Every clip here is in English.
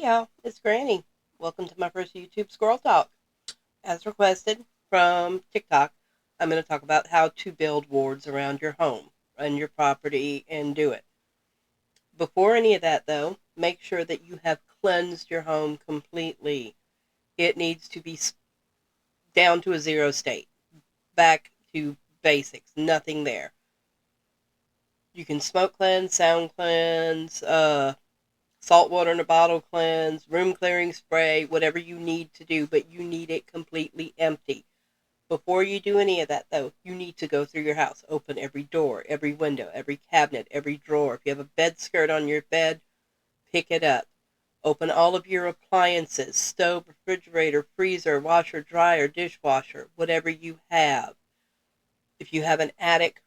y'all, it's Granny. Welcome to my first YouTube Squirrel Talk. As requested from TikTok, I'm going to talk about how to build wards around your home and your property and do it. Before any of that, though, make sure that you have cleansed your home completely. It needs to be down to a zero state, back to basics, nothing there. You can smoke cleanse, sound cleanse, salt water in a bottle cleanse, room clearing spray, whatever you need to do, but you need it completely empty. Before you do any of that, though, you need to go through your house, open every door, every window, every cabinet, every drawer. If you have a bed skirt on your bed, pick it up. Open all of your appliances, stove, refrigerator, freezer, washer, dryer, dishwasher, whatever you have. If you have an attic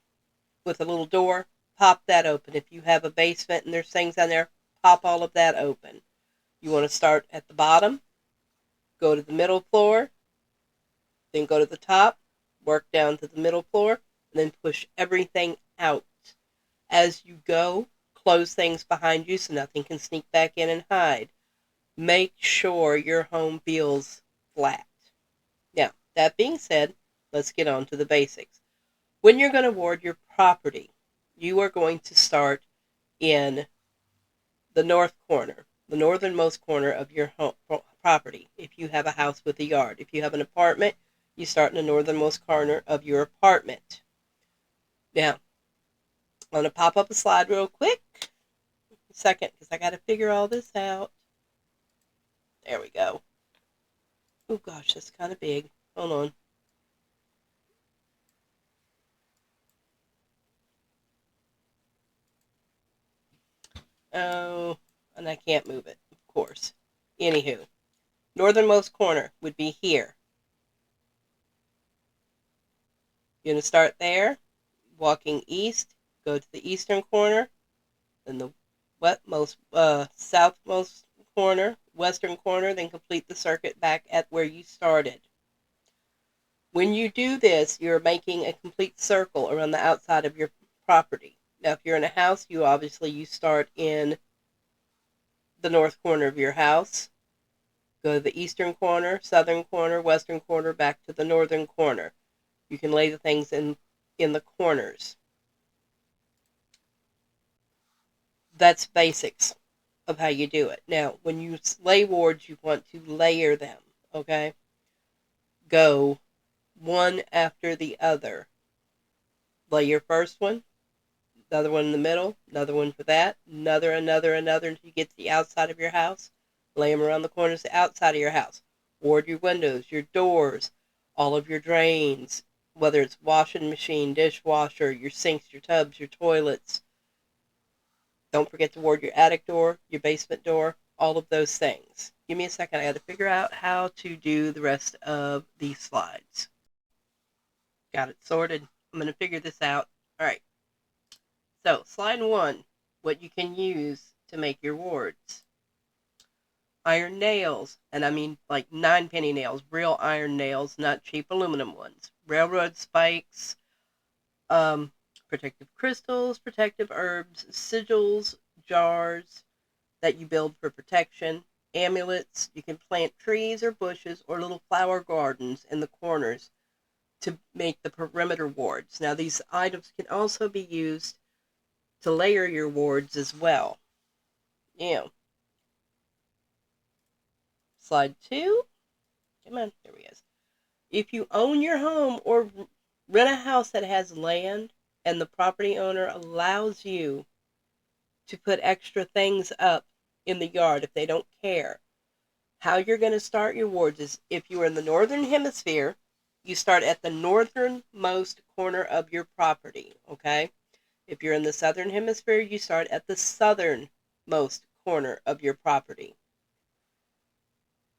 with a little door, pop that open. If you have a basement and there's things down there, pop all of that open. You want to start at the bottom, go to the middle floor, then go to the top, work down to the middle floor, and then push everything out. As you go, close things behind you so nothing can sneak back in and hide. Make sure your home feels flat. Now, that being said, let's get on to the basics. When you're going to ward your property, you are going to start in the north corner, the northernmost corner of your home property. If you have a house with a yard, if you have an apartment, you start in the northernmost corner of your apartment. Now, I'm going to pop up a slide real quick. A second, because I got to figure all this out. There we go. Oh gosh, that's kind of big. Hold on. Oh, and I can't move it, of course. Anywho, northernmost corner would be here. You're going to start there, walking east, go to the eastern corner, then the southmost corner, western corner, then complete the circuit back at where you started. When you do this, you're making a complete circle around the outside of your property. Now, if you're in a house, you start in the north corner of your house, go to the eastern corner, southern corner, western corner, back to the northern corner. You can lay the things in the corners. That's basics of how you do it. Now, when you lay wards, you want to layer them, okay? Go one after the other. Lay your first one, another one in the middle, another one for that, another until you get to the outside of your house. Lay them around the corners, the outside of your house. Ward your windows, your doors, all of your drains, whether it's washing machine, dishwasher, your sinks, your tubs, your toilets. Don't forget to ward your attic door, your basement door, all of those things. Give me a second. I got to figure out how to do the rest of these slides. Got it sorted. I'm going to figure this out. All right. So, slide 1, what you can use to make your wards. Iron nails, and I mean like 9-penny nails, real iron nails, not cheap aluminum ones. Railroad spikes, protective crystals, protective herbs, sigils, jars that you build for protection, amulets. You can plant trees or bushes or little flower gardens in the corners to make the perimeter wards. Now, these items can also be used to layer your wards as well. Yeah. Slide 2. Come on, there we go. If you own your home or rent a house that has land and the property owner allows you to put extra things up in the yard if they don't care, how you're going to start your wards is if you are in the northern hemisphere, you start at the northernmost corner of your property, okay? If you're in the southern hemisphere, you start at the southernmost corner of your property.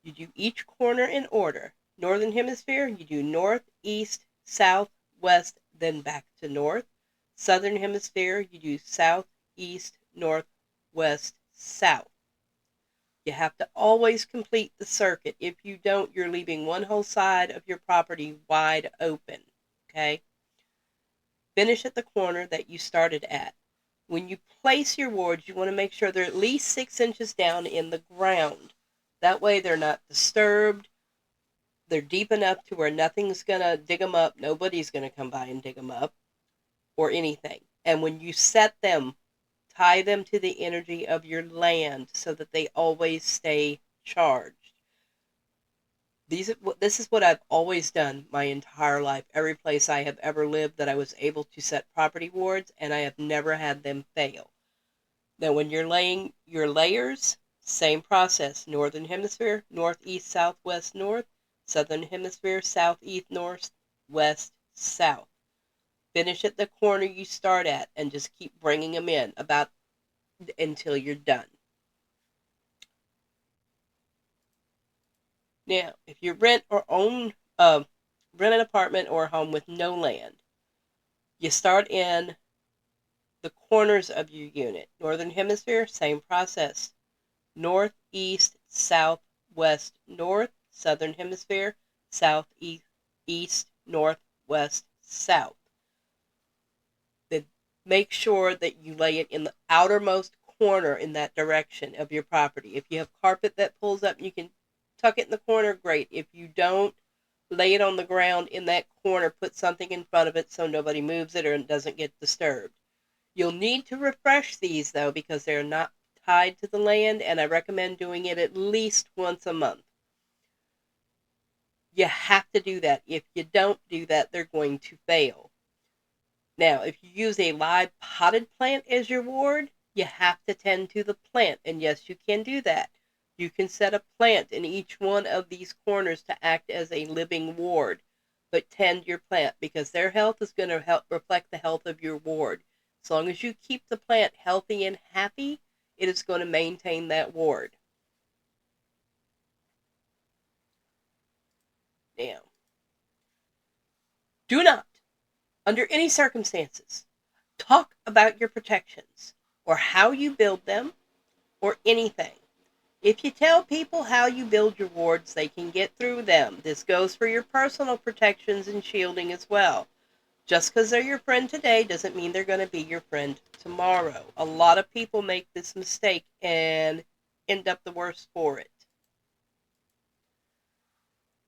You do each corner in order. Northern hemisphere, you do north, east, south, west, then back to north. Southern hemisphere, you do south, east, north, west, south. You have to always complete the circuit. If you don't, you're leaving one whole side of your property wide open, okay? Finish at the corner that you started at. When you place your wards, you want to make sure they're at least 6 inches down in the ground. That way they're not disturbed. They're deep enough to where nothing's going to dig them up. Nobody's going to come by and dig them up or anything. And when you set them, tie them to the energy of your land so that they always stay charged. This is what I've always done my entire life. Every place I have ever lived that I was able to set property wards, and I have never had them fail. Now, when you're laying your layers, same process. Northern hemisphere, northeast, southwest, north. Southern hemisphere, southeast, north, west, south. Finish at the corner you start at and just keep bringing them in about until you're done. Now, if you rent or own, rent an apartment or a home with no land, you start in the corners of your unit. Northern hemisphere, same process. North, east, south, west, north. Southern hemisphere, south, east, north, west, south. Then make sure that you lay it in the outermost corner in that direction of your property. If you have carpet that pulls up, you can tuck it in the corner, great. If you don't, lay it on the ground in that corner, put something in front of it so nobody moves it or it doesn't get disturbed. You'll need to refresh these though because they're not tied to the land, and I recommend doing it at least once a month. You have to do that. If you don't do that, they're going to fail. Now, if you use a live potted plant as your ward, you have to tend to the plant, and yes, you can do that. You can set a plant in each one of these corners to act as a living ward, but tend your plant because their health is going to help reflect the health of your ward. As long as you keep the plant healthy and happy, it is going to maintain that ward. Now, do not, under any circumstances, talk about your protections or how you build them or anything. If you tell people how you build your wards, they can get through them. This goes for your personal protections and shielding as well. Just because they're your friend today doesn't mean they're going to be your friend tomorrow. A lot of people make this mistake and end up the worse for it.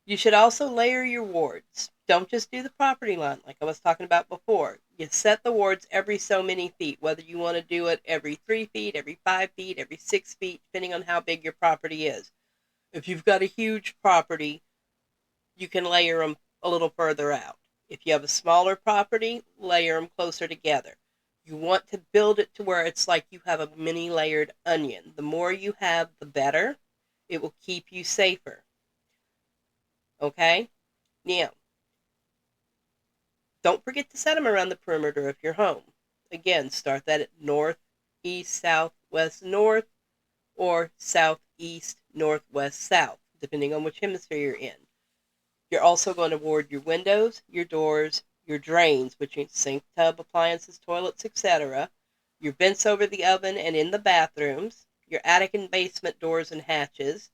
You should also layer your wards. Don't just do the property line like I was talking about before. You set the wards every so many feet, whether you want to do it every 3 feet, every 5 feet, every 6 feet, depending on how big your property is. If you've got a huge property, you can layer them a little further out. If you have a smaller property, layer them closer together. You want to build it to where it's like you have a mini layered onion. The more you have, the better. It will keep you safer. Okay? Now, don't forget to set them around the perimeter of your home. Again, start that at north, east, south, west, north, or south, east, north, west, south, depending on which hemisphere you're in. You're also going to ward your windows, your doors, your drains, which means sink, tub, appliances, toilets, etc., your vents over the oven and in the bathrooms, your attic and basement doors and hatches,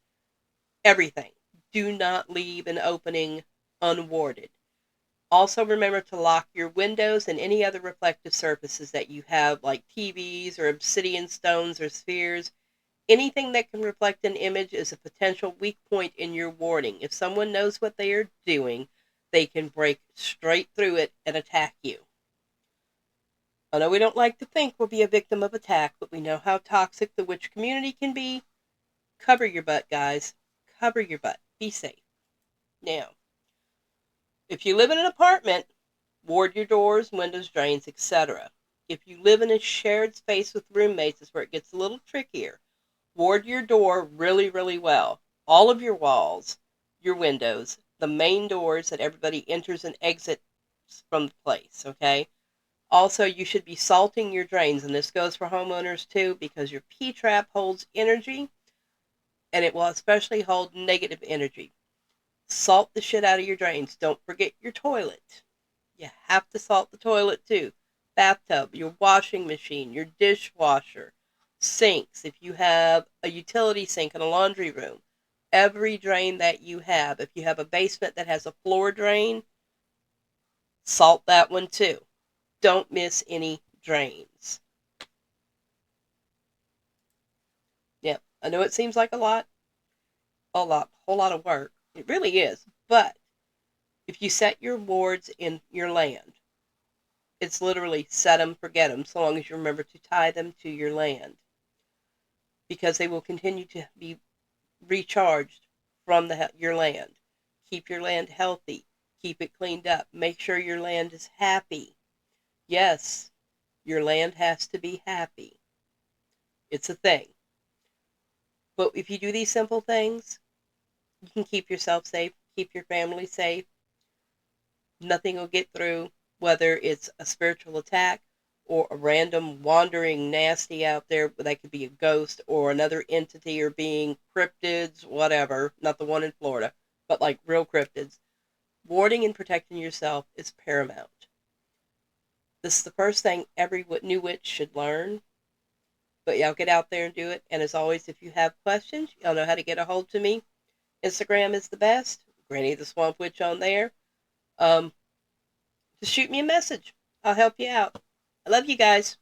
everything. Do not leave an opening unwarded. Also remember to lock your windows and any other reflective surfaces that you have, like TVs or obsidian stones or spheres. Anything that can reflect an image is a potential weak point in your warding. If someone knows what they are doing, they can break straight through it and attack you. I know we don't like to think we'll be a victim of attack, but we know how toxic the witch community can be. Cover your butt, guys. Cover your butt. Be safe. Now, if you live in an apartment, ward your doors, windows, drains, etc. If you live in a shared space with roommates, is where it gets a little trickier. Ward your door really, really well. All of your walls, your windows, the main doors that everybody enters and exits from the place, okay? Also, you should be salting your drains, and this goes for homeowners too, because your P-trap holds energy, and it will especially hold negative energy. Salt the shit out of your drains. Don't forget your toilet. You have to salt the toilet too. Bathtub, your washing machine, your dishwasher, sinks. If you have a utility sink in a laundry room, every drain that you have. If you have a basement that has a floor drain, salt that one too. Don't miss any drains. Yeah, I know it seems like a lot. whole lot of work. It really is. But if you set your wards in your land, it's literally set them, forget them, so long as you remember to tie them to your land, because they will continue to be recharged from your land. Keep your land healthy. Keep it cleaned up. Make sure your land is happy. Yes, your land has to be happy. It's a thing. But if you do these simple things, you can keep yourself safe, keep your family safe. Nothing will get through, whether it's a spiritual attack or a random wandering nasty out there. That could be a ghost or another entity or being, cryptids, whatever. Not the one in Florida, but like real cryptids. Warding and protecting yourself is paramount. This is the first thing every new witch should learn. But y'all get out there and do it. And as always, if you have questions, y'all know how to get a hold to me. Instagram is the best. Granny the Swamp Witch on there. Just shoot me a message. I'll help you out. I love you guys.